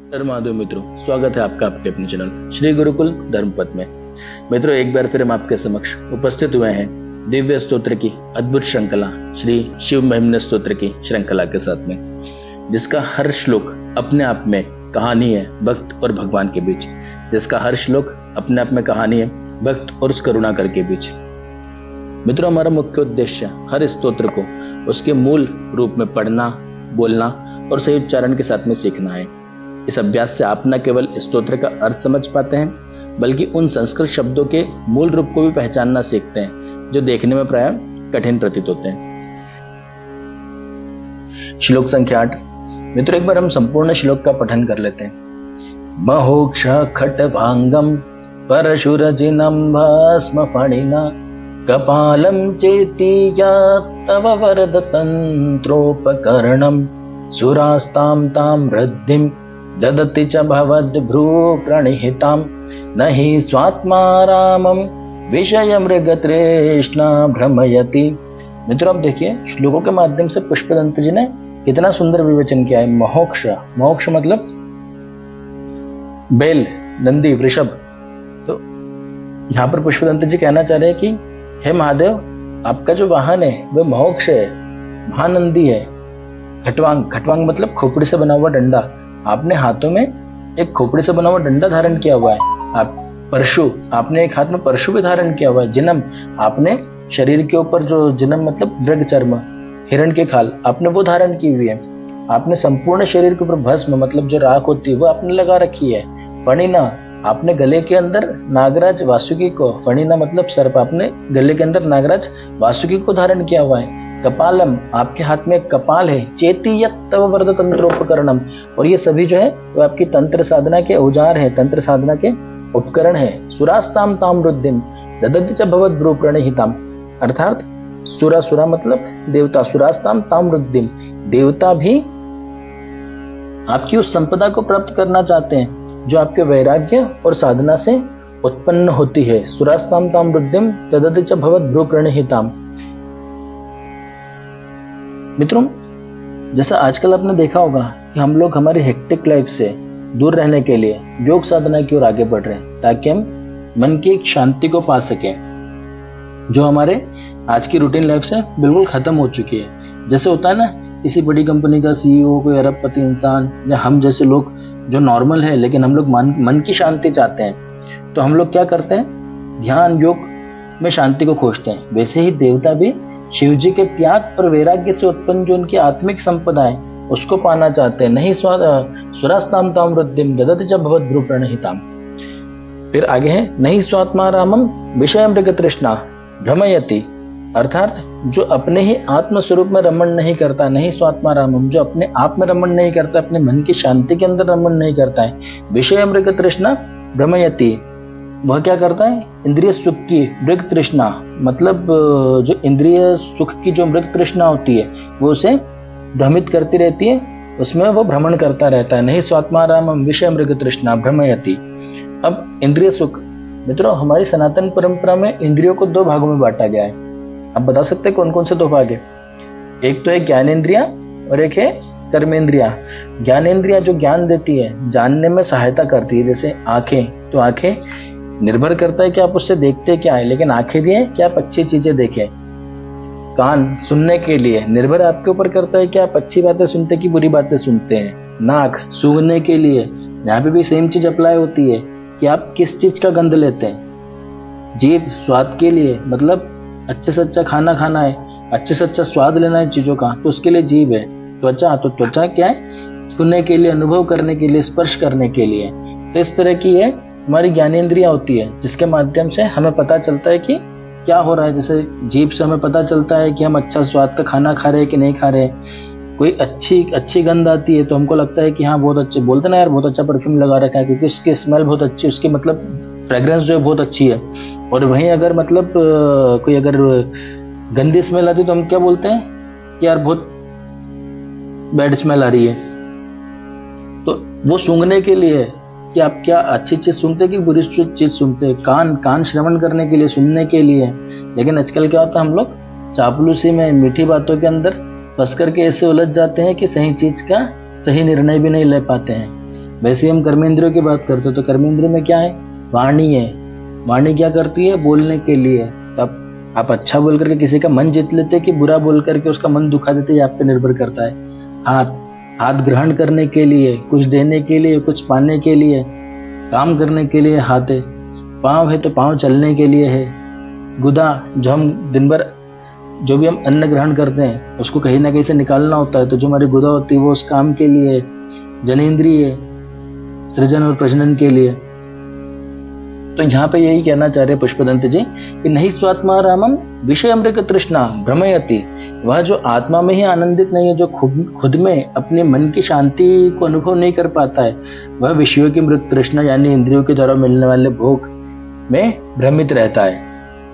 हर महादेव मित्रों, स्वागत है आपका आपके अपने चैनल श्री गुरुकुल धर्मपथ में। मित्रों, एक बार फिर हम आपके समक्ष उपस्थित हुए हैं दिव्य स्तोत्र की अद्भुत श्रृंखला श्री शिव महिम्न स्तोत्र की श्रृंखला के साथ में, जिसका हर श्लोक अपने आप में कहानी है भक्त और भगवान के बीच, जिसका हर श्लोक अपने आप में कहानी है भक्त और उस करुणाकर के बीच। मित्रों, हमारा मुख्य उद्देश्य हर स्तोत्र को उसके मूल रूप में पढ़ना, बोलना और सही उच्चारण के साथ में सीखना है। इस अभ्यास से आप न केवल स्तोत्र का अर्थ समझ पाते हैं, बल्कि उन संस्कृत शब्दों के मूल रूप को भी पहचानना सीखते हैं, जो देखने में प्राय कठिन प्रतीत होते हैं। श्लोक संख्या 8। मित्रों, एक बार हम संपूर्ण श्लोक का पठन कर लेते हैं। महोक्ष खट्भांगम परशुरजिनं भस्म फणिना कपालं चेतीया तव वरद तंत्रोपकरणं सुरास्तां तां वृद्धिं ददति च भवद्भ्रू प्रणिहितां न हि स्वात्मा रामं विषय मृगतृष्णा भ्रमयति। मित्रों, आप देखिए श्लोकों के माध्यम से पुष्पदंत जी ने कितना सुंदर विवेचन किया है। महोक्ष, मोक्ष मतलब बैल, नंदी, वृषभ। तो यहाँ पर पुष्पदंत जी कहना चाह रहे हैं कि हे महादेव, आपका जो वाहन है वह महोक्ष है, महानंदी है। खटवांग, खटवांग मतलब खोपड़ी से बना हुआ डंडा। आपने हाथों में एक खोपड़ी से बना हुआ डंडा धारण किया हुआ है। आप परशु, आपने एक हाथ में परशु भी धारण किया हुआ है। जिनम, आपने शरीर के ऊपर जो जिनम मतलब मृग चर्म, हिरण के खाल, आपने वो धारण की हुई है। आपने संपूर्ण शरीर के ऊपर भस्म मतलब जो राख होती है वो आपने लगा रखी है। फणिना, आपने गले के अंदर नागराज वासुकी को, फणिना मतलब सर्प, आपने गले के अंदर नागराज वासुकी को धारण किया हुआ है। कपालम, आपके हाथ में कपाल है। चेती यत् तव वरद तंत्रोपकरणम, और ये सभी जो है वो आपकी तंत्र साधना के औजार हैं, तंत्र साधना के उपकरण है। सुरास्ताम ताम वृद्धिम ददति च भवद्भ्रू प्रणिहिताम, अर्थात सुरा, सुरा मतलब देवता, सुरास्ताम ताम वृद्धिम, देवता भी आपकी उस संपदा को प्राप्त करना चाहते हैं जो आपके वैराग्य और साधना से उत्पन्न होती है। सुरास्ताम ताम वृद्धिम ददति च भवद्भ्रू प्रणिहिताम। मित्रों, जैसा आजकल आपने देखा होगा कि हम लोग हमारी हेक्टिक लाइफ से दूर रहने के लिए योग साधना की ओर आगे बढ़ रहे हैं, ताकि हम मन की एक शांति को पा सकें, जो हमारे आज की रूटीन लाइफ से बिल्कुल खत्म हो चुकी है। जैसे होता है ना, किसी बड़ी कंपनी का सीईओ, कोई अरबपति इंसान, या हम जैसे लोग जो नॉर्मल है, लेकिन हम लोग मन की शांति चाहते हैं, तो हम लोग क्या करते हैं, ध्यान योग में शांति को खोजते हैं। वैसे ही देवता भी शिव जी के त्याग और वैराग्य से उत्पन्न जो उनकी आत्मिक संपदा है उसको पाना चाहते हैं। नहीं सुरास्ताम ताम वृद्धिम ददति च भवद्भ्रू प्रणिहिताम। फिर आगे है, नहीं स्वात्मा रामम विषय मृग तृष्णा भ्रमयति, अर्थात जो अपने ही आत्म स्वरूप में रमण नहीं करता, नहीं स्वात्मा रामम, जो अपने आप में रमण नहीं करता, अपने मन की शांति के अंदर रमण नहीं करता है। विषय मृग तृष्णा भ्रमयति, वह क्या करता है, इंद्रिय सुख की मृग तृष्णा मतलब जो इंद्रिय सुख की जो मृग तृष्णा होती है वो उसे भ्रमित करती रहती है, उसमें वो भ्रमण करता रहता है। नहीं स्वात्मारामम विषय मृग तृष्णा भ्रमयति। अब इंद्रिय सुख, मित्रों, हमारी सनातन परंपरा में इंद्रियों को दो भागों में बांटा गया है। आप बता सकते हैं कौन कौन से दो भाग है? एक तो है ज्ञानेंद्रिया और एक है कर्मेंद्रिया। ज्ञानेंद्रिया जो ज्ञान देती है, जानने में सहायता करती है, जैसे आंखें, तो आंखें निर्भर करता है कि आप उससे देखते क्या है, लेकिन आंखें भी है कि आप अच्छी चीजें देखें। कान सुनने के लिए निर्भर आपके ऊपर करता है कि आप अच्छी बातें सुनते कि बुरी बातें सुनते हैं। नाक सूंघने के लिए, यहाँ पे भी सेम चीज अप्लाई होती है कि आप किस चीज का गंध लेते हैं। जीभ स्वाद के लिए, मतलब अच्छे से अच्छा खाना खाना है, अच्छे से अच्छा स्वाद लेना है चीजों का, तो उसके लिए जीभ है। त्वचा, तो त्वचा क्या है, सुनने के लिए, अनुभव करने के लिए, स्पर्श करने के लिए। तो इस तरह की है हमारी ज्ञानेंद्रिया होती है, जिसके माध्यम से हमें पता चलता है कि क्या हो रहा है। जैसे जीभ से हमें पता चलता है कि हम अच्छा स्वाद का खाना खा रहे हैं कि नहीं खा रहे। कोई अच्छी गंध आती है तो हमको लगता है कि हाँ बहुत अच्छे, बोलते ना यार बहुत अच्छा परफ्यूम लगा रखा है, क्योंकि उसकी स्मेल बहुत अच्छी, उसकी मतलब फ्रेग्रेंस जो है बहुत अच्छी है। और वहीं अगर मतलब कोई अगर गंदी स्मेल आती है तो हम क्या बोलते हैं कि यार बहुत बैड स्मेल आ रही है। तो वो सूंघने के लिए कि आप क्या अच्छी चीज सुनते हैं कि बुरी चीज सुनते हैं। कान श्रवण करने के लिए, सुनने के लिए। लेकिन आजकल क्या होता है, हम लोग चापलूसी में, मीठी बातों के अंदर फंस करके ऐसे उलझ जाते हैं कि सही चीज का सही निर्णय भी नहीं ले पाते हैं। वैसे हम कर्मेंद्रियों की बात करते हैं तो कर्मेंद्रियों में क्या है, वाणी है। वाणी क्या करती है, बोलने के लिए। तब आप अच्छा बोल करके किसी का मन जीत लेते कि बुरा बोल करके उसका मन दुखा देते, ये आप पे निर्भर करता है। हाथ, हाथ ग्रहण करने के लिए, कुछ देने के लिए, कुछ पाने के लिए, काम करने के लिए हाथ है। पाँव है तो पाँव चलने के लिए है। गुदा, जो हम दिन भर जो भी हम अन्न ग्रहण करते हैं उसको कहीं ना कहीं से निकालना होता है, तो जो हमारी गुदा होती है वो उस काम के लिए है। जनेंद्रिय, सृजन और प्रजनन के लिए। तो यहाँ पे यही कहना चाह रहे पुष्पदंत जी कि नहीं स्वात्मा रामम विषय अमृत तृष्णा भ्रमयति, वह जो आत्मा में ही आनंदित नहीं है, जो खुद में अपने मन की शांति को अनुभव नहीं कर पाता है, वह विषयों की मृत तृष्णा यानी इंद्रियों के द्वारा मिलने वाले भोग में भ्रमित रहता है।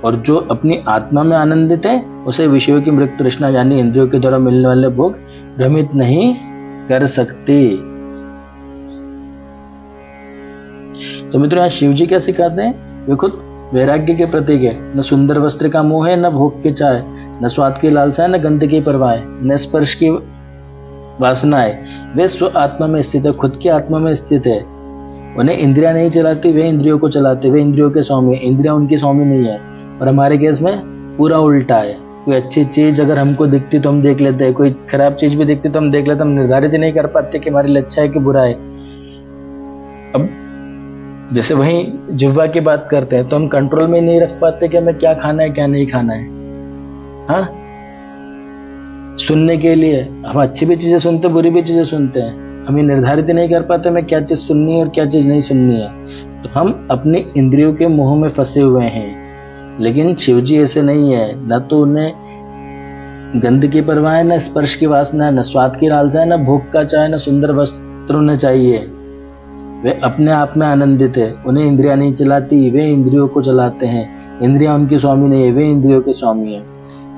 और जो अपनी आत्मा में आनंदित है उसे विषयों की मृत तृष्णा यानी इंद्रियों के द्वारा मिलने वाले भोग भ्रमित नहीं कर सकते। तो मित्रों, यहाँ शिव जी क्या सिखाते हैं, वे खुद वैराग्य के प्रतीक है। न सुंदर वस्त्र का मोह है, न भोग के चाह, न स्वाद की लालसा है, न गंध की परवाह है, न स्पर्श की वासना है। वे स्व आत्मा में स्थित है, खुद की आत्मा में स्थित है। उन्हें इंद्रियां नहीं चलाती, वे इंद्रियों को चलाते, वे इंद्रियों के स्वामी, इंद्रियां उनकी स्वामी नहीं है। और हमारे केस में पूरा उल्टा है। कोई अच्छी चीज अगर हमको दिखती तो हम देख लेते हैं, कोई खराब चीज भी दिखती तो हम देख लेते हैं, हम निर्धारित ही नहीं कर पाते कि हमारे लिए अच्छा है कि बुरा है। अब जैसे वहीं जिह्वा की बात करते हैं तो हम कंट्रोल में नहीं रख पाते कि हमें क्या खाना है क्या नहीं खाना है। हाँ, सुनने के लिए हम अच्छी भी चीजें सुनते, बुरी भी चीजें सुनते हैं, हमें निर्धारित ही नहीं कर पाते हमें क्या चीज सुननी है और क्या चीज नहीं सुननी है। तो हम अपने इंद्रियों के मोह में फंसे हुए हैं। लेकिन शिवजी ऐसे नहीं है, न तो उन्हें गंध की परवाह है, न स्पर्श की वासना है, न स्वाद की लालसा है, न भोग का चाहे, न सुंदर वस्त्र उन्हें चाहिए। वे अपने आप में आनंदित है, उन्हें इंद्रियां नहीं चलाती, वे इंद्रियों को चलाते हैं। इंद्रियां उनकी स्वामी नहीं है, वे इंद्रियों के स्वामी है।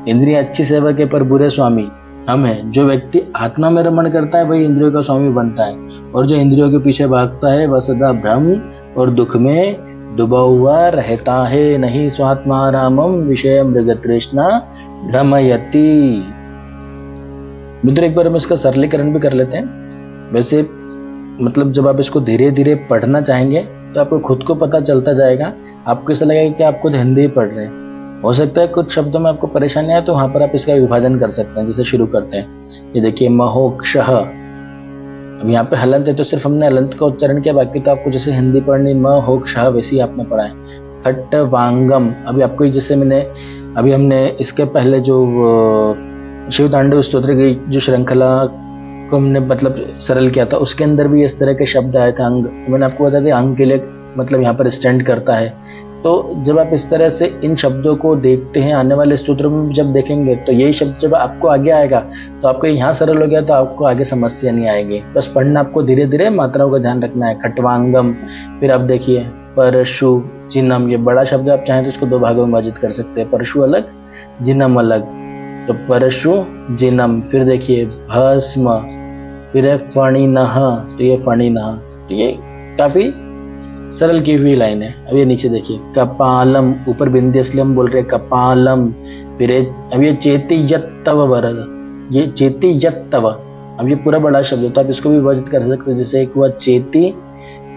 इंद्रियां अच्छी सेवक है पर बुरे स्वामी हम हैं। जो व्यक्ति आत्मा में रमण करता है वही इंद्रियों का स्वामी बनता है, और जो इंद्रियों के पीछे भागता है वह सदा भ्रम और दुख में डूबा हुआ रहता है। नहीं स्वात्मा रामम विषय मृग तृष्णा भ्रमयति। मित्र, एक बार हम इसका सरलीकरण भी कर लेते हैं। वैसे मतलब जब आप इसको धीरे धीरे पढ़ना चाहेंगे तो आपको खुद को पता चलता जाएगा। आपको ऐसा लगेगा कि आप खुद हिंदी ही पढ़ रहे हैं। हो सकता है कुछ शब्दों में आपको परेशानी आए, तो वहां पर आप इसका विभाजन कर सकते हैं। जैसे शुरू करते हैं, ये देखिए महोक्षः। अब यहाँ पे हलंत है तो सिर्फ हमने हलंत का उच्चारण किया, बाकी तो आपको जैसे हिंदी पढ़नी महोक्षः वैसे ही आपने पढ़ा है। खट्टवांगम, अभी आपको जैसे अभी हमने इसके पहले जो शिव तांडव स्तोत्र की जो श्रृंखला को हमने मतलब सरल किया था, उसके अंदर भी इस तरह के शब्द आए थे। अंग, मैंने आपको बता दिया अंग के लिए मतलब यहाँ पर स्टैंड करता है। तो जब आप इस तरह से इन शब्दों को देखते हैं, आने वाले स्तोत्रों में जब देखेंगे तो यही शब्द जब आपको आगे आएगा तो आपको यहाँ सरल हो गया तो आपको आगे समस्या नहीं आएगी। बस पढ़ना आपको धीरे धीरे, मात्राओं का ध्यान रखना है। खट्वांगम, फिर आप देखिए परशु जिनम, ये बड़ा शब्द, आप चाहें तो इसको दो भागों में विभाजित कर सकते हैं, परशु अलग जिनम अलग। तो परशु जिनम, फिर देखिए भस्म, फिर है फणिनः, तो ये फणिनः, तो ये काफी सरल की हुई लाइन है। अब ये नीचे देखिए कपालम, ऊपर बिंदी इसलिए हम बोल रहे हैं कपालम। फिर अब ये चेति यत्तव वरद, ये चेति यत्तव, अब ये पूरा बड़ा शब्द है तो आप इसको भी विभाजित कर सकते हैं। जैसे एक हुआ चेति,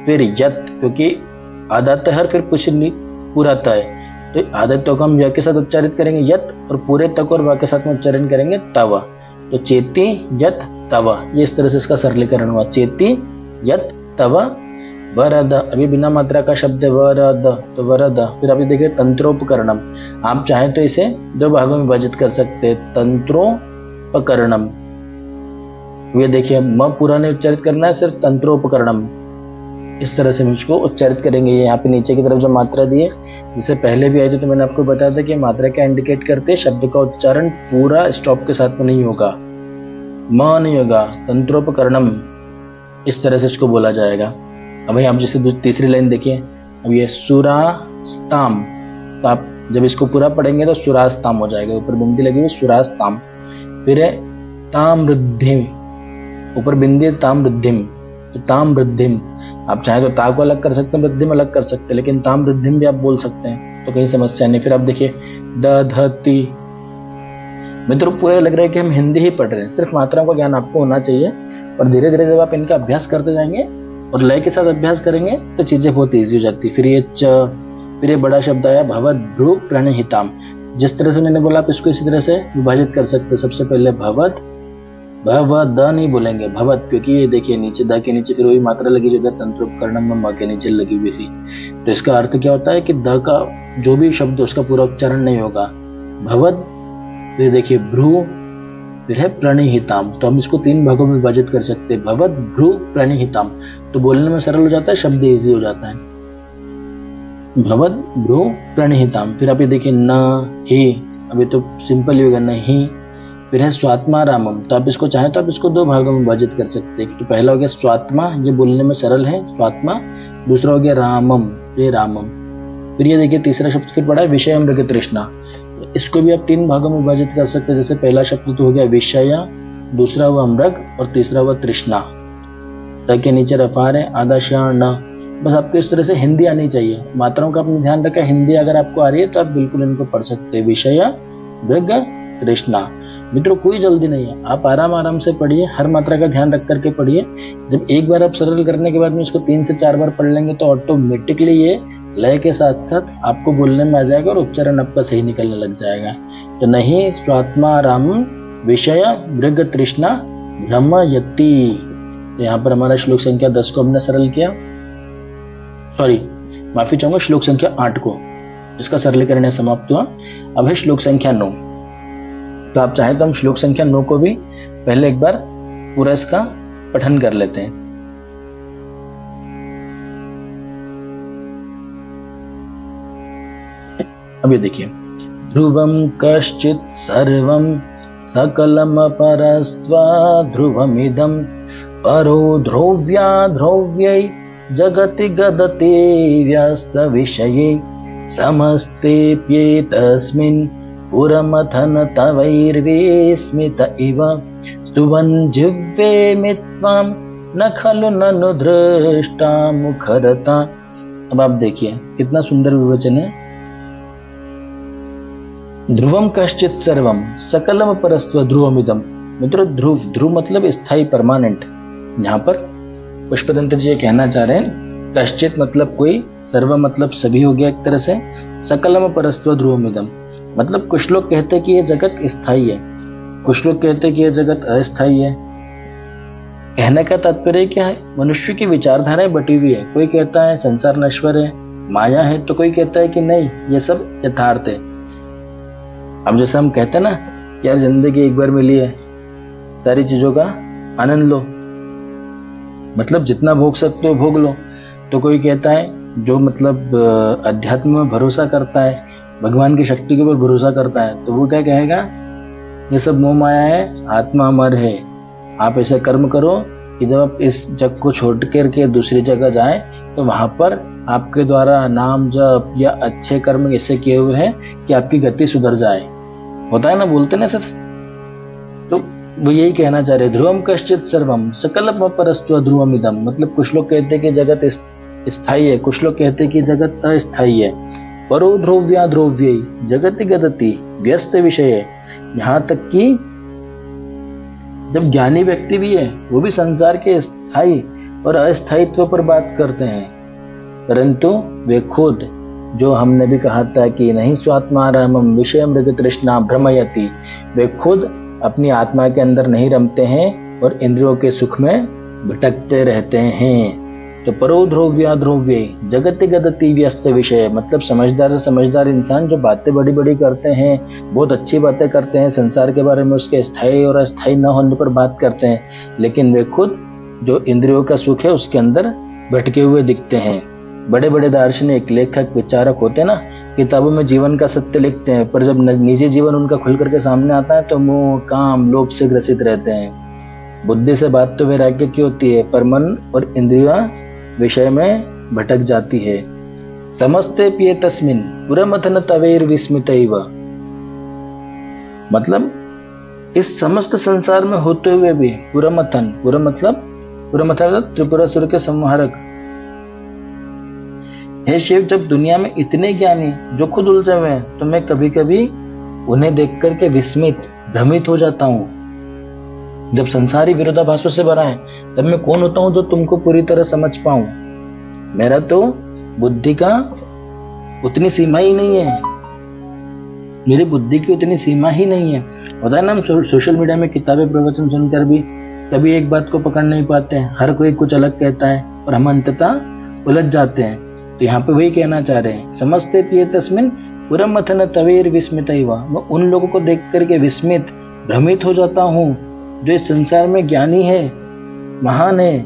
फिर यत, क्योंकि आधा तहर फिर कुछ पूरा त है, तो आधा तो को हम य के साथ उच्चारित करेंगे यत, और पूरे तक और व के साथ में उच्चारण करेंगे तव। तो चेति यत तव, ये इस तरह से इसका सरलीकरण हुआ, चेति यत तव वरद। अभी बिना मात्रा का शब्द है वरद, तो वरद। फिर अभी देखिए तंत्रोपकरणम, आप चाहें तो इसे दो भागों में विभाजित कर सकते हैं, तंत्रोपकरणम। ये देखिए म पूरा नहीं उच्चारित करना है, सिर्फ तंत्रोपकरणम, इस तरह से मुझको उच्चारित करेंगे। ये यहाँ पे नीचे की तरफ जो मात्रा दी है, जिससे पहले भी आई थी तो मैंने आपको बताया था कि मात्रा क्या इंडिकेट करते हैं, शब्द का उच्चारण पूरा स्टॉप के साथ में नहीं होगा, म नहीं होगा, तंत्रोपकरणम, इस तरह से इसको बोला जाएगा। अब भाई आप जैसे तीसरी लाइन देखिए, अब ये सुरास्ताम, तो आप जब इसको पूरा पढ़ेंगे तो सुरास्ताम हो जाएगा, ऊपर बिंदी लगी हुई सुरास्ताम। फिर है तामृद्धिम, ऊपर बिंदी तामृद्धिम, तो तामृद्धिम, आप चाहें तो ता को अलग कर सकते हैं, वृद्धिम अलग कर सकते हैं, लेकिन तामृद्धिम भी आप बोल सकते हैं, तो कहीं समस्या नहीं। फिर आप देखिए दधति, मित्रों पूरे लग रहा है कि हम हिंदी ही पढ़ रहे हैं, सिर्फ मात्राओं का ज्ञान आपको होना चाहिए। और धीरे धीरे जब आप इनका अभ्यास करते जाएंगे और लय के साथ अभ्यास करेंगे तो चीजें बहुत ईजी हो जाती है। फिर ये बड़ा शब्द आया भवद भ्रू प्रणहिताम। जिस तरह से मैंने बोला आप इसको इसी तरह से विभाजित कर सकते हैं। सबसे पहले भवद, द नहीं बोलेंगे भवद, क्योंकि ये देखिए नीचे द के नीचे फिर वही मात्रा लगी जो तंत्रोपकरणम में म के नीचे लगी हुई थी। तो इसका अर्थ क्या होता है कि द का जो भी शब्द उसका पूरा उच्चारण नहीं होगा। भवद, फिर देखिए भ्रू, फिर है प्रणहिताम। तो हम इसको 3 भागों में विभाजित कर सकते हैं, भवद भ्रू प्रणहिताम। तो बोलने में सरल हो जाता है, शब्द इजी हो जाता है। भवद भ्रू प्रणहिताम। फिर आप ये देखिए न ही, अभी तो सिंपल ही होगा नहीं। फिर है स्वात्मा रामम। तो आप इसको चाहें तो आप इसको 2 भागों में विभाजित कर सकते हैं। तो पहला हो गया स्वात्मा, ये बोलने में सरल है स्वात्मा। दूसरा हो गया रामम, ये रामम। फिर ये देखिए तीसरा शब्द फिर पड़ा है विषय मृग तृष्णा। इसको भी आप 3 भागों में विभाजित कर सकते हैं। जैसे पहला शब्द तो हो गया विषय, दूसरा हुआ मृग और तीसरा हुआ तृष्णा। त के नीचे रफार है, आधा श्याण न। बस आपको इस तरह से हिंदी आनी चाहिए। मात्राओं का आपने ध्यान रखा, हिंदी अगर आपको आ रही है तो आप बिल्कुल इनको पढ़ सकते हैं। विषय मृग तृष्णा। मित्रों कोई जल्दी नहीं है, आप आराम से पढ़िए, हर मात्रा का ध्यान रख करके पढ़िए। जब एक बार आप सरल करने के बाद में इसको 3 से 4 बार पढ़ लेंगे तो ऑटोमेटिकली ये लय के साथ साथ आपको बोलने में आ जाएगा और उच्चारण आपका सही निकलने लग जाएगा। तो नहीं स्वात्मा राम विषय मृग तृष्णा भ्रमयति। तो यहाँ पर हमारा श्लोक संख्या 10 को हमने सरल किया, सॉरी माफी चाहूंगा, श्लोक संख्या 8 को, इसका सरलीकरण समाप्त हुआ। अब है श्लोक संख्या 9। तो आप चाहें तो हम श्लोक संख्या 9 को भी पहले एक बार पूरा इसका पठन कर लेते हैं। अभी देखिए, ध्रुवम कश्चित सर्वम सकलम परस्त्वा ध्रुवमिदं परो ध्रुव्या ध्रुव्यै जगति गदति व्यस्त विषये समस्तेप्येतस्मिन् पुरमथन तवैर्विस्मित इव स्तुवन् जिह्वे मित्वां न खलु ननु दृष्टा मुखरता। अब आप देखिए कितना सुंदर विवचन है। ध्रुवम कश्चित सर्वम सकलम परस्त्व ध्रुवमिदम। मित्रों ध्रुव मतलब स्थायी, परमानेंट। यहाँ पर पुष्पदंत जी कहना चाह रहे हैं कश्चित मतलब कोई, सर्व मतलब सभी हो गया एक तरह से, सकलम परस्त्व ध्रुवमिदम मतलब कुछ लोग कहते हैं कि ये जगत स्थायी है, कुछ लोग कहते हैं कि ये जगत अस्थायी है। कहने का तात्पर्य क्या है, मनुष्य की विचारधाराएं बटी हुई है। कोई कहता है संसार नश्वर है, माया है, तो कोई कहता है कि नहीं ये सब यथार्थ है। अब जैसे हम कहते हैं ना यार जिंदगी एक बार मिली है, सारी चीजों का आनंद लो, मतलब जितना भोग सकते हो भोग लो। तो कोई कहता है जो मतलब अध्यात्म में भरोसा करता है, भगवान की शक्ति के ऊपर भरोसा करता है, तो वो क्या कहेगा, ये सब मोह माया है, आत्मा अमर है। आप ऐसे कर्म करो कि जब आप इस जग को छोड़ करके दूसरी जगह जाएं तो वहां पर आपके द्वारा नाम जप या अच्छे कर्म ऐसे किए हुए हैं कि आपकी गति सुधर जाए। होता है ना, बोलते ना सर। तो वो यही कहना चाह रहे, ध्रुवम कश्चित सर्वम सकलम परस्त्व ध्रुवमिदम मतलब कुछ लोग कहते हैं कि जगत स्थायी है, कुछ लोग कहते हैं कि जगत अस्थायी है। परो ध्रुव्या ध्रुव्य जगति गदति व्यस्त विषय है। यहाँ तक कि जब ज्ञानी व्यक्ति भी है वो भी संसार के स्थायी और अस्थायित्व पर बात करते हैं, परंतु वे खुद, जो हमने भी कहा था कि नहीं स्वात्मारामम विषय मृग तृष्णा भ्रमयति, वे खुद अपनी आत्मा के अंदर नहीं रमते हैं और इंद्रियों के सुख में भटकते रहते हैं। तो परो ध्रुव्या ध्रुव्य जगति गदति व्यस्त विषय मतलब समझदार से समझदार इंसान जो बातें बड़ी बड़ी करते हैं, बहुत अच्छी बातें करते हैं, संसार के बारे में उसके स्थायी और अस्थायी न होने पर बात करते हैं, लेकिन वे खुद जो इंद्रियों का सुख है उसके अंदर भटके हुए दिखते हैं। बड़े बड़े दार्शनिक, लेखक, विचारक होते हैं ना, किताबों में जीवन का सत्य लिखते हैं, पर जब निजी जीवन उनका खुल करके सामने आता है तो मोह काम लोभ से ग्रसित रहते हैं। बुद्धि से बात तो वैराग्य की होती है, पर मन और इंद्रियां विषय में भटक जाती है। समस्ते पिए तस्मिन पुरमथन तवेर विस्मित मतलब इस समस्त संसार में होते हुए भी पुरमथन, पुर मतलब त्रिपुरासुर के संहारक। हे शिव, जब दुनिया में इतने ज्ञानी जो खुद उलझे हुए हैं तो मैं कभी कभी उन्हें देख करके विस्मित, भ्रमित हो जाता हूँ। जब संसारी विरोधाभासों से भरा है, तब मैं कौन होता हूं जो तुमको पूरी तरह समझ पाऊं? मेरा तो बुद्धि का उतनी सीमा ही नहीं है, मेरी बुद्धि की उतनी सीमा ही नहीं है। होता है ना, हम सोशल मीडिया में किताबें प्रवचन सुनकर भी कभी एक बात को पकड़ नहीं पाते हैं, हर कोई कुछ अलग कहता है और हम अंततः उलझ जाते हैं। तो यहाँ पे वही कहना चाह रहे हैं, समस्ते पिए तस्मिन पुरमथन तवेर विस्मित। मैं उन लोगों को देख करके विस्मित भ्रमित हो जाता हूँ जो इस संसार में ज्ञानी है, महान है,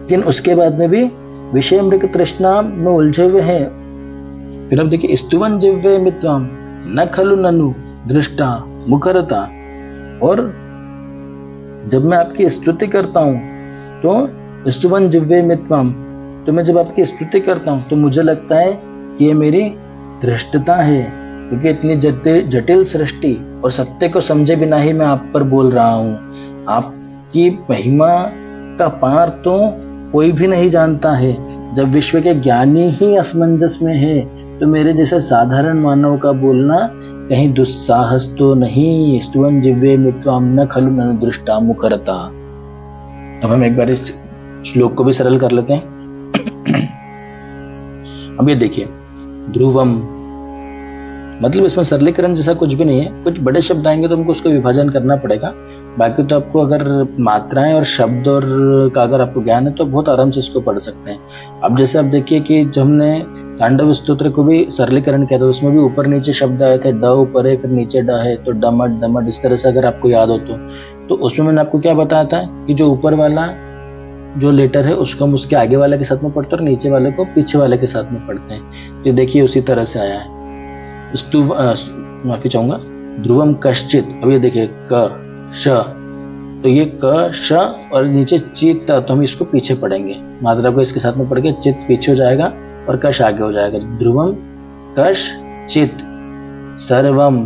लेकिन उसके बाद में भी विषय मृग तृष्णा में उलझे हुए हैं। फिर अब देखिए, स्तुवन जिह्वे मित्वाम न खलु ननु दृष्टा मुखरता। और जब मैं आपकी स्तुति करता हूं तो स्तुवन जिह्वे मित्वाम, तो मैं जब आपकी स्तुति करता हूं तो मुझे लगता है कि ये मेरी धृष्टता है, क्योंकि इतनी जटिल सृष्टि और सत्य को समझे बिना ही मैं आप पर बोल रहा हूं। आपकी महिमा का पार तो कोई भी नहीं जानता है। जब विश्व के ज्ञानी ही असमंजस में है, तो मेरे जैसे साधारण मानव का बोलना कहीं दुस्साहस तो नहीं। स्तुवन जिह्वे मित्वाम न खलु ननु दृष्टा मुखरता। अब हम एक बार इस श्लोक को भी सरल कर लेते हैं। अब ये देखिए, ध्रुवम, मतलब इसमें सरलीकरण जैसा कुछ भी नहीं है। कुछ बड़े शब्द आएंगे तो हमको उसका विभाजन करना पड़ेगा, बाकी तो आपको अगर मात्राएं और शब्द और का अगर आपको ज्ञान है तो बहुत आराम से इसको पढ़ सकते हैं। अब जैसे आप देखिए कि जब हमने तांडव स्तोत्र को भी सरलीकरण किया था, उसमें भी ऊपर नीचे शब्द आए थे, ड ऊपर है फिर नीचे ड है, तो डमट डमट इस तरह से अगर आपको याद हो तो उसमें मैंने आपको क्या बताया था कि जो ऊपर वाला जो लेटर है उसको हम उसके आगे वाले के साथ में पढ़ते हैं और नीचे वाले को पीछे वाले के साथ में पढ़ते हैं। तो देखिए उसी तरह से आया है। माफी चाहूंगा, ध्रुवम कश्चित। अब ये देखिए क श, तो ये क श और नीचे चित, तो हम इसको पीछे पढ़ेंगे, मात्रा को इसके साथ में पढ़ के चित पीछे हो जाएगा और कश आगे हो जाएगा। ध्रुवम कश चित सर्वम।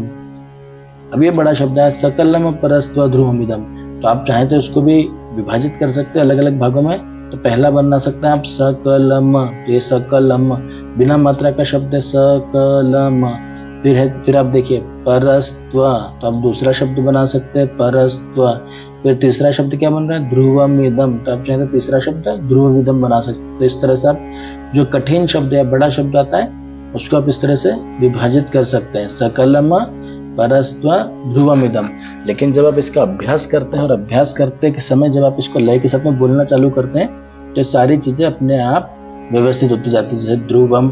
अब ये बड़ा शब्द है, सकलम परस्त्व ध्रुवमिदम। तो आप चाहें तो इसको भी विभाजित कर सकते हैं अलग अलग भागों में। तो पहला बना सकता है आप सकलम, तो ये सकलम बिना मात्रा का शब्द है, सकलम। फिर आप देखिए परस्त्व, तो आप दूसरा शब्द बना सकते हैं परस्त्व। फिर तीसरा शब्द क्या बन रहा है, ध्रुवमिदम, तो आप चाहें तो तीसरा शब्द ध्रुवमिदम बना सकते हैं। तो इस तरह से आप जो कठिन शब्द या बड़ा शब्द आता है उसको आप इस तरह से विभाजित कर सकते हैं, सकलम परस्त्व ध्रुवमिदम। लेकिन जब आप इसका अभ्यास करते हैं और अभ्यास करते के समय जब आप इसको लय के साथ में बोलना चालू करते हैं तो सारी चीजें अपने आप व्यवस्थित होती जाती है। जैसे ध्रुवम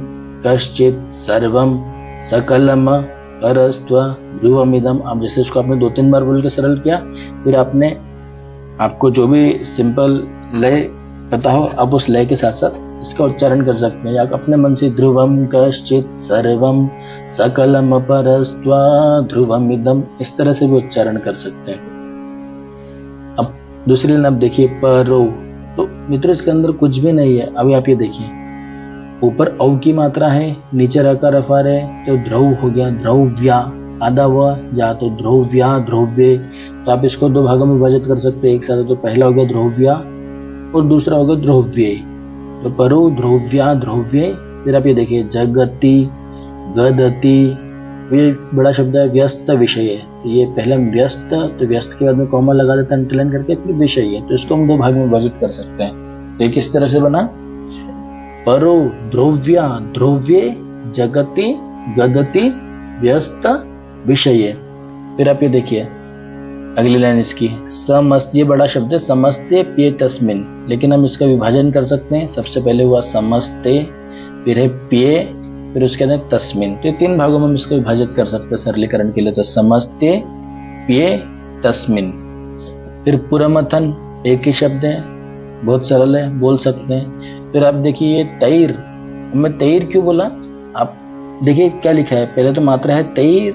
कश्चित सर्वम सकलम परस्त्व ध्रुवमिदम। अब जैसे इसको आपने 2-3 बार बोल के सरल किया, फिर आपको जो भी सिंपल लय पता हो आप उस लय के साथ साथ इसका उच्चारण कर सकते हैं, या अपने मन से ध्रुवम कश्चित सर्वम सकलम परस्त्व ध्रुवमिदम, इस तरह से भी उच्चारण कर सकते हैं। अब दूसरी लाइन आप देखिए परो, तो मित्रों इसके अंदर कुछ भी नहीं है। अभी आप ये देखिए, ऊपर औ की मात्रा है, नीचे रकार अफार है, तो ध्रुव हो गया, ध्रुव्या, आधा व या तो ध्रुव्या ध्रुव्य। तो आप इसको 2 भागों में विभाजित कर सकते हैं एक साथ। तो पहला हो गया ध्रुव्या और दूसरा हो गया ध्रुव्य। तो परो ध्रुव्या ध्रुव्य। फिर आप ये देखिए जगति गदति, ये बड़ा शब्द है, व्यस्त विषय है। तो ये पहले व्यस्त, तो व्यस्त के बाद में कॉमा लगा देते हैं अंडरलाइन करके, फिर विषय है, तो इसको हम 2 भाग में विभाजित कर सकते हैं। तो ये किस तरह से बना, परो ध्रुव्या ध्रुव्य जगति गदति व्यस्त विषय। फिर आप ये देखिए अगली लाइन इसकी, समस्त, ये बड़ा शब्द है, समस्ते प्ये तस्मिन, लेकिन हम इसका विभाजन कर सकते हैं। सबसे पहले हुआ समस्ते, फिर है प्ये, फिर उसके बाद तस्मिन। तो 3 भागों में हम इसको विभाजित कर सकते हैं सरलीकरण के लिए। तो समस्ते प्ये तस्मिन। फिर पुरमथन, एक ही शब्द है, बहुत सरल है, बोल सकते हैं। फिर आप देखिए ये तैर, मैं तैर क्यों बोला, आप देखिए क्या लिखा है, पहले तो मात्रा है तैर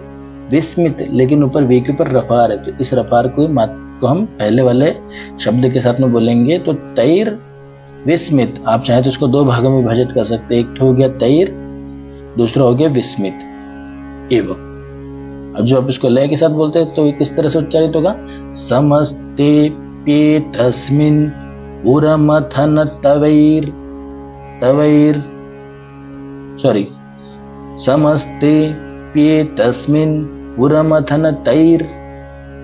विस्मित, लेकिन ऊपर वे के ऊपर रफार है, तो इस रफार को हम पहले वाले शब्द के साथ में बोलेंगे। तो तैर विस्मित, आप चाहे तो इसको 2 भागों में विभाजित कर सकते हैं। एक तो हो गया तैर, दूसरा हो गया विस्मित एवं। अब जो आप इसको लय के साथ बोलते हैं तो किस तरह से उच्चारित होगा, समस्ते प्ये तस्मिन उरमथन तवैर तवैर, समस्ते प्ये तस्मिन उरमथन तैर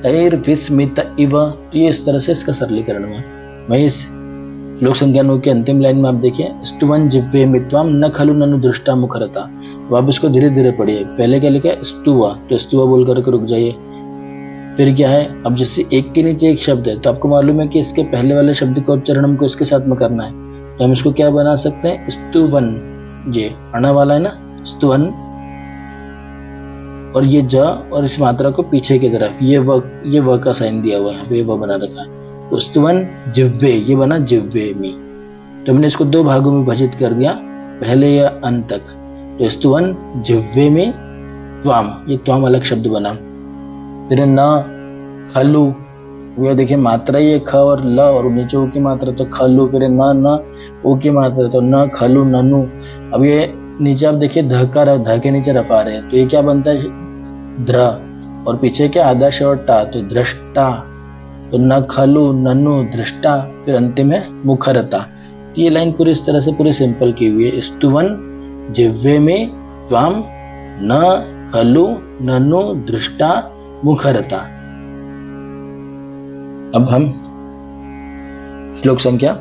तैर्विस्मित इव। ये इस तरह से इसका सरलीकरण हुआ। वही इस श्लोक संख्या 9 के अंतिम लाइन में आप देखिए, स्तुवन जिह्वे मित्वाम न खलु ननु दृष्टा मुखरता। तो आप इसको धीरे धीरे पढ़िए। पहले क्या लिखा है, स्तुवा, तो स्तुवा बोल करके रुक जाइए। फिर क्या है, अब जैसे एक के नीचे एक शब्द है तो आपको मालूम है कि इसके पहले वाले शब्द का उच्चारण हमको इसके साथ में करना है, तो हम इसको क्या बना सकते हैं, स्तुवन। ये अणा वाला है ना, स्तुवन, और ये ज और इस मात्रा को पीछे की तरफ ये व का साइन दिया हुआ है, यहाँ पे ये व बना रखा है। तो स्तुवन जिह्वे, ये बना जिह्वे में। तो हमने इसको दो भागों में विभाजित कर दिया, पहले या अंत तक। तो स्तुवन जिह्वे में त्वाम, ये त्वाम अलग शब्द बना। फिर न खलु, ये देखिए मात्रा ये ख और ल, और नीचे ऊ की मात्रा तो खलु, फिर न ऊ की मात्रा तो न खलु ननु। अब ये नीचे आप देखिए ध का ध के नीचे रफा रहे हैं, तो ये क्या बनता है, ध्र, और पीछे क्या आदर्श और टा, तो दृष्टा। तो न खलु ननु दृष्टा, फिर अंतिम है मुखरता। ये लाइन पूरी इस तरह से पूरी सिंपल की हुई है। स्तुवन जिह्वे में त्वाम न खलु ननु दृष्टा मुखरता। अब हम श्लोक संख्या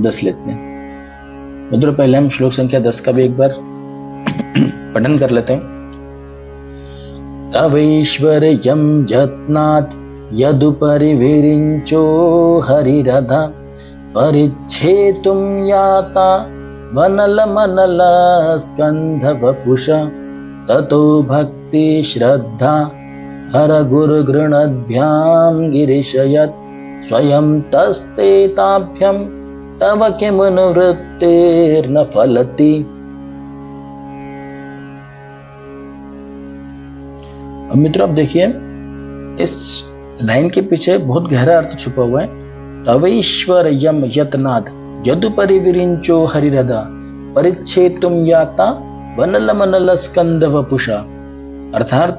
10 लेते हैं। मित्रों पहले हम श्लोक संख्या 10 का भी एक बार पठन कर लेते हैं। तवैश्वर्यं यत्नात् यदुपरि विरिञ्चो हरिरधा परिच्छेतुं याता वनलमनल स्कन्धवपुषा ततो भक्ति श्रद्धा हर गुरुगृणद्भ्यां गिरिशयत् स्वयं तस्ते ताभ्यं तव किमनुवृत्तिर्न फलति। अब मित्रों अब देखिए इस लाइन के पीछे बहुत गहरा अर्थ छुपा हुआ है। तवैश्वर्यं यत्नात् यदुपरि विरिञ्चो हरिरधा परिच्छेतुं याता वनलमनल स्कन्धवपुषा। अर्थात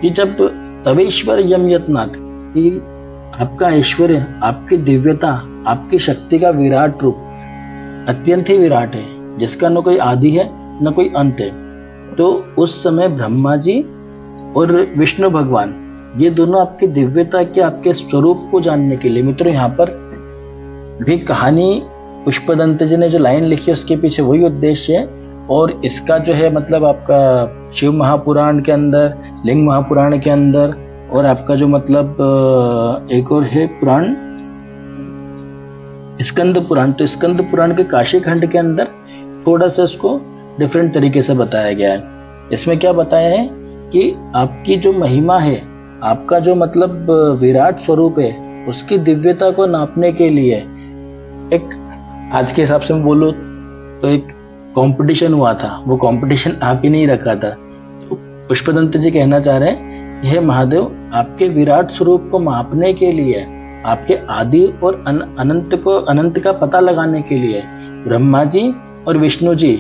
कि जब तवैश्वर्यं यत्नात्, कि आपका ऐश्वर्य, आपकी दिव्यता, आपकी शक्ति का विराट रूप अत्यंत ही विराट है, जिसका न कोई आदि है न कोई अंत है। तो उस समय ब्रह्मा जी और विष्णु भगवान ये दोनों आपकी दिव्यता के, आपके स्वरूप को जानने के लिए, मित्रों यहाँ पर भी कहानी पुष्पदंत जी ने जो लाइन लिखी है उसके पीछे वही उद्देश्य है। और इसका जो है मतलब आपका शिव महापुराण के अंदर, लिंग महापुराण के अंदर, और आपका जो मतलब एक और है पुराण स्कंद पुराण, तो स्कंद पुराण के काशी खंड के अंदर थोड़ा सा इसको डिफरेंट तरीके से बताया गया है। इसमें क्या बताया है कि आपकी जो महिमा है, आपका जो मतलब विराट स्वरूप है, उसकी दिव्यता को नापने के लिए एक, आज के हिसाब से मैं बोलूं तो एक कंपटीशन हुआ था। वो कंपटीशन आप ही नहीं रखा था। तो पुष्पदंत जी कहना चाह रहे हैं, यह महादेव आपके विराट स्वरूप को मापने के लिए, आपके आदि और अनंत का पता लगाने के लिए ब्रह्मा जी और विष्णु जी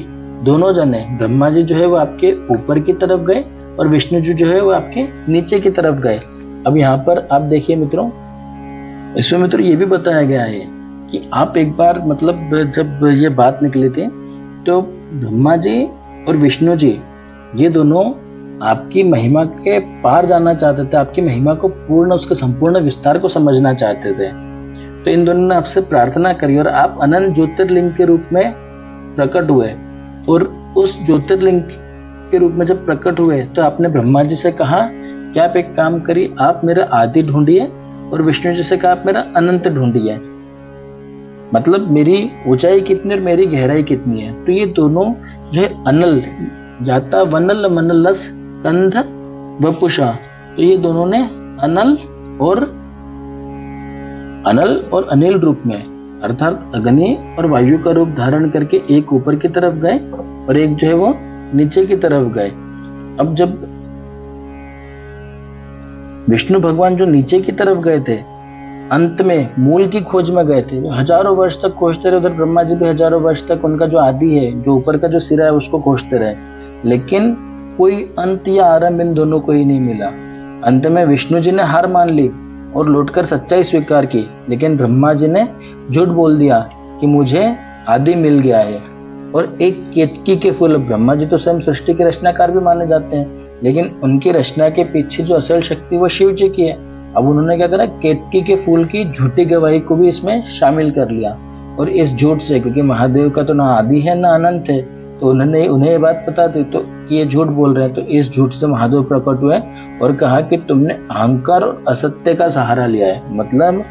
दोनों जने, ब्रह्मा जी जो है वो आपके ऊपर की तरफ गए और विष्णु जी जो है वो आपके नीचे की तरफ गए। अब यहाँ पर आप देखिए मित्रों, इसमें मित्रों ये भी बताया गया है कि आप एक बार मतलब जब ये बात निकली थी तो ब्रह्मा जी और विष्णु जी ये दोनों आपकी महिमा के पार जाना चाहते थे, आपकी महिमा को पूर्ण, उसके संपूर्ण विस्तार को समझना चाहते थे। तो इन दोनों ने आपसे प्रार्थना करी और आप अनंत ज्योतिर्लिंग के रूप में प्रकट हुए। और उस ज्योतिर्लिंग के रूप में जब प्रकट हुए तो आपने ब्रह्मा जी से कहा कि आप एक काम करिए, आप मेरा आदि ढूंढिए, और विष्णु जी से कहा आप मेरा अनंत ढूंढिए, मतलब मेरी ऊंचाई कितनी और मेरी गहराई कितनी है। तो ये दोनों जो है अनल जाता वनल मनलस कंध वपुषा, तो ये दोनों ने अनल और अनिल रूप में, अर्थात अग्नि और वायु का रूप धारण करके एक ऊपर की तरफ गए और एक जो है वो नीचे की तरफ गए। अब जब विष्णु भगवान जो नीचे की तरफ गए थे, अंत में मूल की खोज में गए थे, हजारों वर्ष तक खोजते रहे। उधर ब्रह्मा जी भी हजारों वर्ष तक उनका जो आदि है, जो ऊपर का जो सिरा है, उसको खोजते रहे, लेकिन कोई अंत या आरंभ इन दोनों को ही नहीं मिला। अंत में विष्णु जी ने हार मान ली और लौटकर सच्चाई स्वीकार की, लेकिन ब्रह्मा जी ने झूठ बोल दिया कि मुझे आदि मिल गया है। और एक केतकी के फूल। ब्रह्मा जी तो स्वयं सृष्टि के रचनाकार भी माने जाते हैं, लेकिन उनकी रचना के पीछे जो असल शक्ति वो शिव जी की है। अब उन्होंने क्या करा, केतकी के फूल की झूठी गवाही को भी इसमें शामिल कर लिया। और इस झूठ से, क्योंकि महादेव का तो ना आदि है ना अनंत है, तो उन्हें ये बात पता थी तो कि ये झूठ बोल रहे हैं, तो इस झूठ से महादेव प्रकट हुए और कहा कि तुमने अहंकार और असत्य का सहारा लिया है। मतलब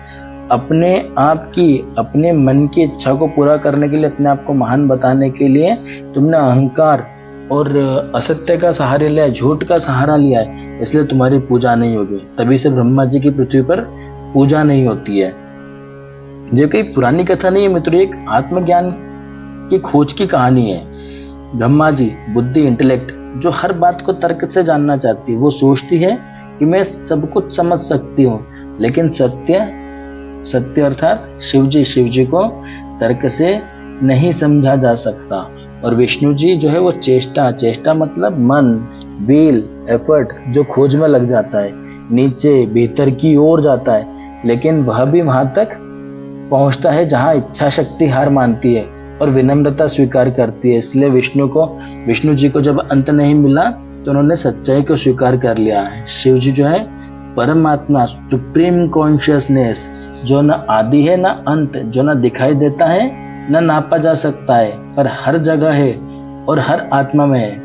अपने आप की, अपने मन की इच्छा को पूरा करने के लिए, अपने आप को महान बताने के लिए तुमने अहंकार और असत्य का सहारा लिया है, झूठ का सहारा लिया है, इसलिए तुम्हारी पूजा नहीं होगी। तभी से ब्रह्मा जी की पृथ्वी पर पूजा नहीं होती है। ये कोई पुरानी कथा नहीं है मित्रों, एक आत्मज्ञान की खोज की कहानी है। ब्रह्मा जी बुद्धि, इंटेलेक्ट, जो हर बात को तर्क से जानना चाहती है, वो सोचती है कि मैं सब कुछ समझ सकती हूँ, लेकिन सत्य अर्थात शिव जी को तर्क से नहीं समझा जा सकता। और विष्णु जी जो है वो चेष्टा मतलब मन, विल, एफर्ट, जो खोज में लग जाता है, नीचे भीतर की ओर जाता है, लेकिन वह भी वहां तक पहुंचता है जहां इच्छा शक्ति हार मानती है और विनम्रता स्वीकार करती है। इसलिए विष्णु जी को जब अंत नहीं मिला तो उन्होंने सच्चाई को स्वीकार कर लिया। शिव जी जो है परमात्मा, सुप्रीम कॉन्शियसनेस, जो न आदि है न अंत, जो न दिखाई देता है न नापा जा सकता है, पर हर जगह है और हर आत्मा में है।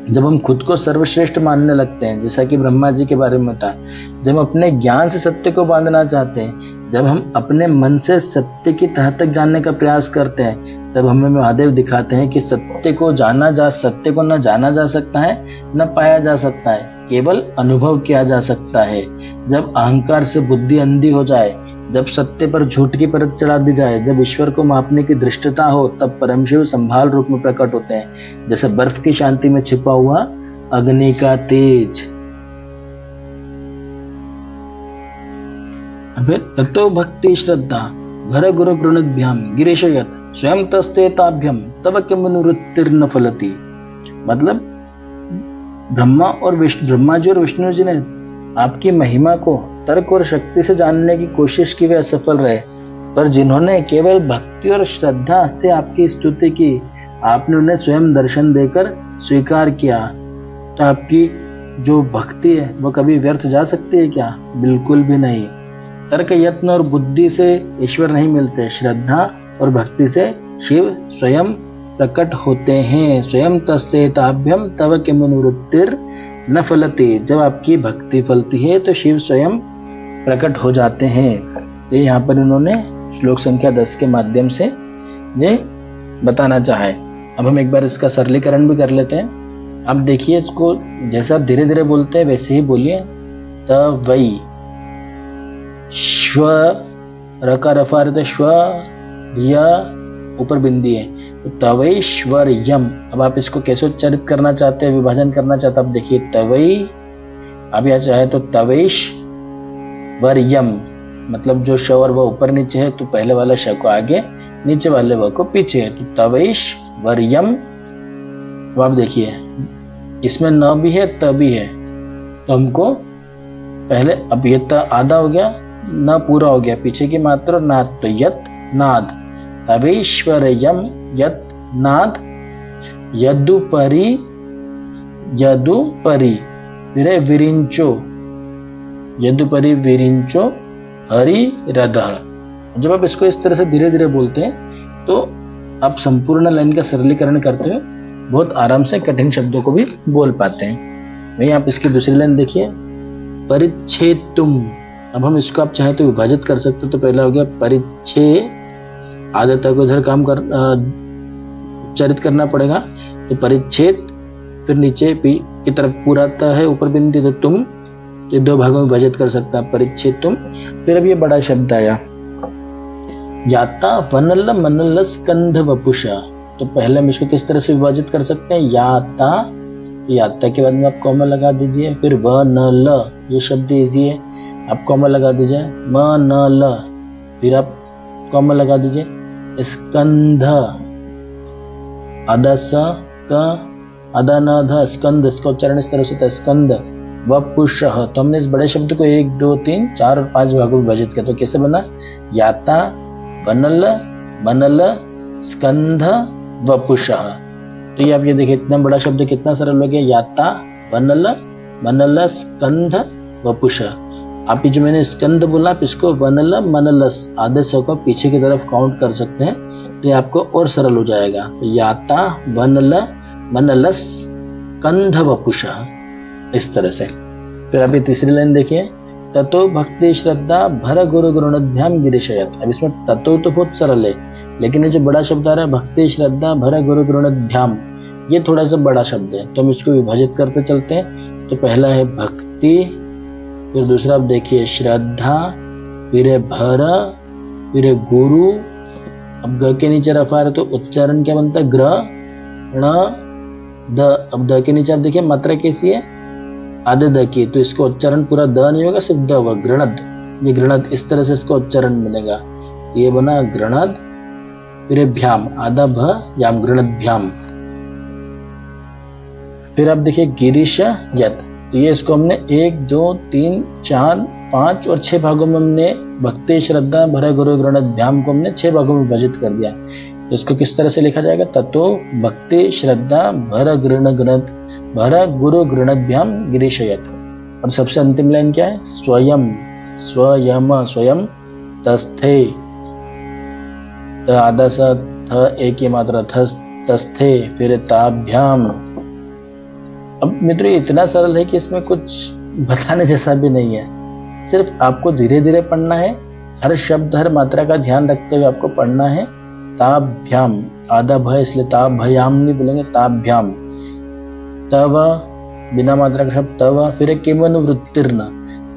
जब हम खुद को सर्वश्रेष्ठ मानने लगते हैं, जैसा कि ब्रह्मा जी के बारे में था, जब हम अपने ज्ञान से सत्य को बांधना चाहते हैं, जब हम अपने मन से सत्य की तह तक जानने का प्रयास करते हैं, तब हमें महादेव दिखाते हैं कि सत्य को न जाना जा सकता है, न पाया जा सकता है, केवल अनुभव किया जा सकता है। जब अहंकार से बुद्धि अंधी हो जाए, जब सत्य पर झूठ की परत चढ़ा दी जाए, जब ईश्वर को मापने की दृष्टता हो, तब परमशिव संभाल रूप में प्रकट होते हैं, जैसे बर्फ की शांति में छिपा हुआ अग्नि का तेज। ततो भक्ति श्रद्धा भर गुरु प्रणतभ्याम गिरीशयत स्वयं तस्तेताभ्यम तब किमनुवृत्तिर्न फलति। मतलब ब्रह्मा जी और विष्णु जी ने आपकी महिमा को तर्क और शक्ति से जानने की कोशिश की, वे असफल रहे, पर जिन्होंने केवल भक्ति और श्रद्धा से आपकी स्तुति की, आपने उन्हें स्वयं दर्शन देकर स्वीकार किया। तो आपकी जो भक्ति है वो कभी व्यर्थ जा सकती है क्या? बिल्कुल भी नहीं। तर्क, यत्न और बुद्धि से ईश्वर नहीं मिलते, श्रद्धा और भक्ति से शिव स्वयं प्रकट होते हैं। स्वयं तस्तेताभ्यम तव किमनुवृत्तिर् न फलति। जब आपकी भक्ति फलती है तो शिव स्वयं प्रकट हो जाते हैं। तो यहाँ पर इन्होंने श्लोक संख्या 10 के माध्यम से ये बताना चाहा है। अब हम एक बार इसका सरलीकरण भी कर लेते हैं। अब देखिए, इसको जैसे आप धीरे धीरे बोलते हैं वैसे ही बोलिए। तवै श्व, रकार अफार श्व, य ऊपर बिंदी है, तो तवैश्वर्यम। अब आप इसको कैसे उच्चारित करना चाहते हैं, विभाजन करना चाहते हैं, अब देखिए तवै, अब यह चाहे तो तवैश्वर्यम, मतलब जो श और वह ऊपर नीचे है तो पहले वाला श को आगे, नीचे वाले वह को पीछे है, तो तवैश्वर्यम। अब आप देखिए इसमें न भी है त भी है, तो हमको पहले, अब ये त आधा हो गया, न पूरा हो गया, पीछे की मात्रा और नाद, तो यत नाद, तवैश्वर्यम यत नाद, यदुपरि फिर है विरिंचो, यदुपरि विरिंचो हरि रदः। जब आप इसको इस तरह से धीरे धीरे बोलते हैं तो आप संपूर्ण लाइन का सरलीकरण करते हुए बहुत आराम से कठिन शब्दों को भी बोल पाते हैं। वहीं आप इसकी दूसरी लाइन देखिए, परिच्छेदुम। अब हम इसको आप चाहे तो विभाजित कर सकते हो, तो पहला हो गया परिच्छेद, आदता को इधर काम कर उच्चारित करना पड़ेगा, तो परिच्छेद, फिर नीचे की तरफ पूरा त है, ऊपर बिंदी, तो तुम, ये दो भागों में विभाजित कर सकता है, परिच्छेद तुम। फिर अब ये बड़ा शब्द आया, याता वनल मनल स्कंध वपुषा। तो पहले हम इसको किस तरह से विभाजित कर सकते हैं, याता, याता के बाद में आप कॉमा लगा दीजिए, फिर वनल, ये शब्द इजी है, आप कॉमा लगा दीजिए, मनल, फिर आप कॉमा लगा दीजिए, स्कंध, अदस का अदनध स्कंद, इसका उच्चारण इस तरह से होता है, स्कंद वपुषः। तो हमने इस बड़े शब्द को 1 2 3 4 और 5 भागों में विभाजित किया, तो कैसे बना, याता वनल मनल स्कंध वपुषः। तो ये आप ये देखिए इतना बड़ा शब्द कितना सरल हो गया, याता वनल मनल स्कंध वपुषः। आप ये जो मैंने स्कंद बोला आप इसको वनल मनलस आधे सौ को पीछे की तरफ काउंट कर सकते हैं, तो ये आपको और सरल हो जाएगा। तो याता वनल मनलस स्कंध वपुषः, इस तरह से। फिर अभी तीसरी लाइन देखिए, ततो भक्ति श्रद्धा भर गुरु गुरुणभ्याम गिरिशयत। अब इसमें ततो तो बहुत सरल है, लेकिन ये जो बड़ा शब्द आ रहा है भक्ति श्रद्धा भर गुरु गुरुणभ्याम, ये थोड़ा सा बड़ा शब्द है, तो हम इसको विभाजित करते चलते हैं। तो पहला है भक्ति, फिर दूसरा आप देखिए श्रद्धा, फिर है भर, फिर है गुरु। अब ग के नीचे रफा है तो उच्चारण क्या बनता है, ग्र ण द। अब द के नीचे आप देखिए मात्रा कैसी है, आधे द की, तो इसको उच्चारण पूरा द नहीं होगा, सिर्फ द होगा, गृणद। ये गृणद, इस तरह से इसको उच्चारण बनेगा, ये बना गृणद। फिर भ्याम, आधा भ याम, गृणद भ्याम। फिर आप देखिए गिरीश यत, तो ये इसको हमने 1 2 3 4 5 और 6 भागों में हमने भक्ति श्रद्धा भर गुरु गृणभ्याम को हमने 6 भागों में विभाजित कर दिया। तो इसको किस तरह से लिखा जाएगा, ततो भक्ति श्रद्धा भर गुरु गृणभ्याम गिरीशयत। और सबसे अंतिम लाइन क्या है, स्वयं स्वयं स्वयं तस्थे, आधा सा थ एक ही मात्रा तस्थे, फिर ताभ्याम। अब मित्रों इतना सरल है कि इसमें कुछ बताने जैसा भी नहीं है, सिर्फ आपको धीरे धीरे पढ़ना है, हर शब्द हर मात्रा का ध्यान रखते हुए आपको पढ़ना है। ताभ्याम, आधा भ इसलिए ताभयाम नहीं बोलेंगे, ताभ्याम। तव बिना मात्रा का शब्द तव, फिर किमनु वृत्तिर्न,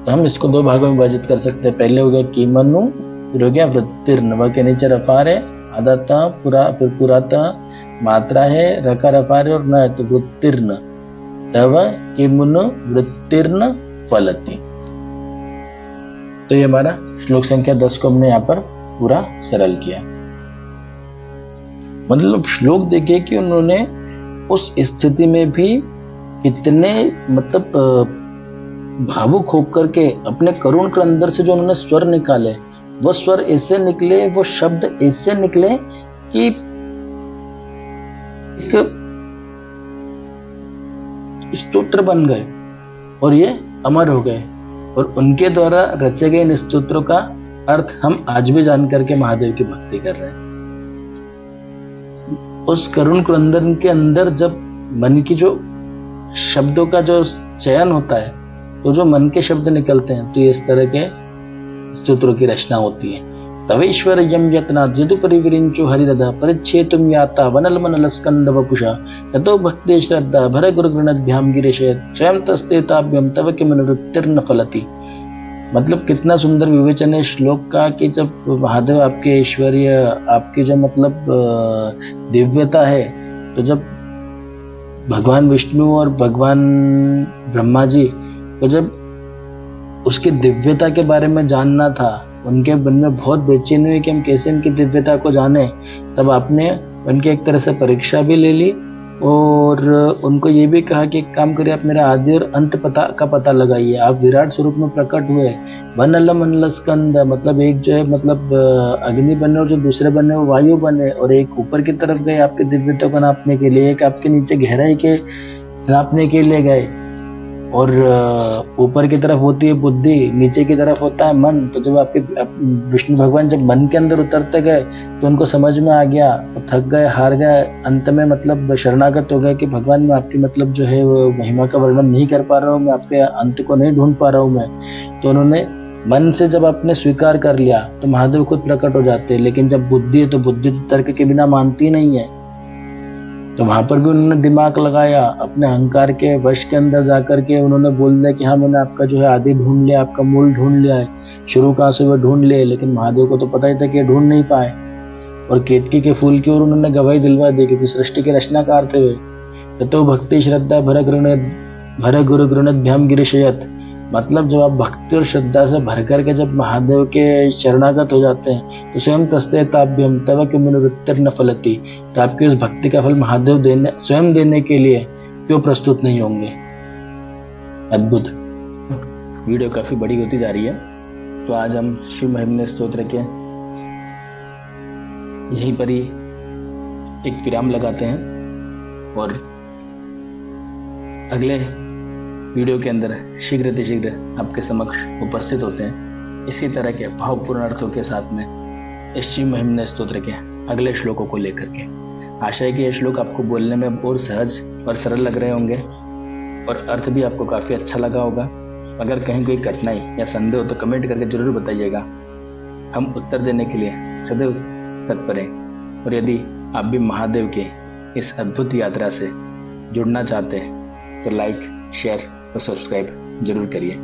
तो हम इसको 2 भागों में विभाजित कर सकते हैं। पहले हो गया किमनु, फिर हो गया वृत्तिर्न। व के नीचे रफार है, आधा त पूरा, फिर पूरा त, मात्रा है रका रफार है और न, तो वृत्तिर्न, तव किमुनु वृत्तिर्न फलति। तो ये हमारा श्लोक संख्या 10 को हमने यहाँ पर पूरा सरल किया। मतलब श्लोक देखिए कि उन्होंने उस स्थिति में भी कितने मतलब भावुक होकर के अपने करुण के अंदर से जो उन्होंने स्वर निकाले, वो स्वर ऐसे निकले, वो शब्द ऐसे निकले कि एक स्तोत्र बन गए और ये अमर हो गए। और उनके द्वारा रचे गए इन स्तोत्रों का अर्थ हम आज भी जान करके महादेव की भक्ति कर रहे हैं। उस करुण क्रंदन के अंदर जब मन की जो शब्दों का जो चयन होता है, तो जो मन के शब्द निकलते हैं, तो ये इस तरह के स्तोत्रों की रचना होती है। तवेश्वर यम यत्ना जदुपरिविरिंचो हरिदध परिच्छेतुम याता वनल मनल स्कंद वपुषा ततो भक्ति श्रद्धा भर गुरु गृणभ्याम गिरीशयत स्वयं तस्ते ताभ्यम तव किमनु वृत्तिर्न फलति। मतलब कितना सुंदर विवेचन है श्लोक का कि जब महादेव आपके ऐश्वर्य, आपकी जो मतलब दिव्यता है, तो जब भगवान विष्णु और भगवान ब्रह्मा जी को जब उसकी दिव्यता के बारे में जानना था, उनके मन में बहुत बेचैनी हुई कि हम कैसे इनकी दिव्यता को जाने, तब आपने उनकी एक तरह से परीक्षा भी ले ली और उनको ये भी कहा कि एक काम करिए, आप मेरा आदि और अंत का पता लगाइए। आप विराट स्वरूप में प्रकट हुए, वनल मनल स्कंद, मतलब एक जो है मतलब अग्नि बने और जो दूसरे बने वो वायु बने, और एक ऊपर की तरफ गए आपके दिव्यता को नापने के लिए, एक आपके नीचे गहराई के नापने के लिए गए, और ऊपर की तरफ होती है बुद्धि, नीचे की तरफ होता है मन। तो जब आपके विष्णु भगवान जब मन के अंदर उतरते गए तो उनको समझ में आ गया, थक गए, हार गए, अंत में मतलब शरणागत हो गए कि भगवान मैं आपकी मतलब जो है वो महिमा का वर्णन नहीं कर पा रहा हूँ, मैं आपके अंत को नहीं ढूंढ पा रहा हूँ मैं। तो उन्होंने मन से जब आपने स्वीकार कर लिया तो महादेव खुद प्रकट हो जाते हैं। लेकिन जब बुद्धि है तो बुद्धि तर्क के बिना मानती नहीं है, तो वहां पर भी उन्होंने दिमाग लगाया, अपने अहंकार के वश के अंदर जाकर के उन्होंने बोल दिया कि हाँ मैंने आपका जो है आदि ढूंढ लिया, आपका मूल ढूंढ लिया है, शुरू कहाँ से वो ढूंढ लिए। लेकिन महादेव को तो पता ही था कि ढूंढ नहीं पाए, और केतकी के फूल की ओर उन्होंने गवाही दिलवा दी, क्योंकि सृष्टि के रचनाकार थे वे। तो भक्ति श्रद्धा भर गुरु गृणभ्याम गिरीशयत, मतलब जब आप भक्ति और श्रद्धा से भर करके जब महादेव के शरणागत हो जाते हैं तो स्वयं तस्ते ताभ्यम तव किमनु वृत्तिर्न फलति, तो आपकी उस भक्ति का फल महादेव स्वयं देने के लिए क्यों प्रस्तुत नहीं होंगे। अद्भुत। वीडियो काफी बड़ी होती जा रही है, तो आज हम शिव महिमन स्तोत्र के यहीं पर ही एक विराम लगाते हैं और अगले वीडियो के अंदर शीघ्र आपके समक्ष उपस्थित होते हैं इसी तरह के भावपूर्ण अर्थों के साथ में इस शिव महिम्न स्तोत्र के अगले श्लोकों को लेकर के। आशा है कि ये श्लोक आपको बोलने में और सहज और सरल लग रहे होंगे और अर्थ भी आपको काफ़ी अच्छा लगा होगा। अगर कहीं कोई कठिनाई या संदेह हो तो कमेंट करके जरूर बताइएगा, हम उत्तर देने के लिए सदैव तत्पर हैं। और यदि आप भी महादेव के इस अद्भुत यात्रा से जुड़ना चाहते हैं तो लाइक, शेयर और सब्सक्राइब जरूर करिए।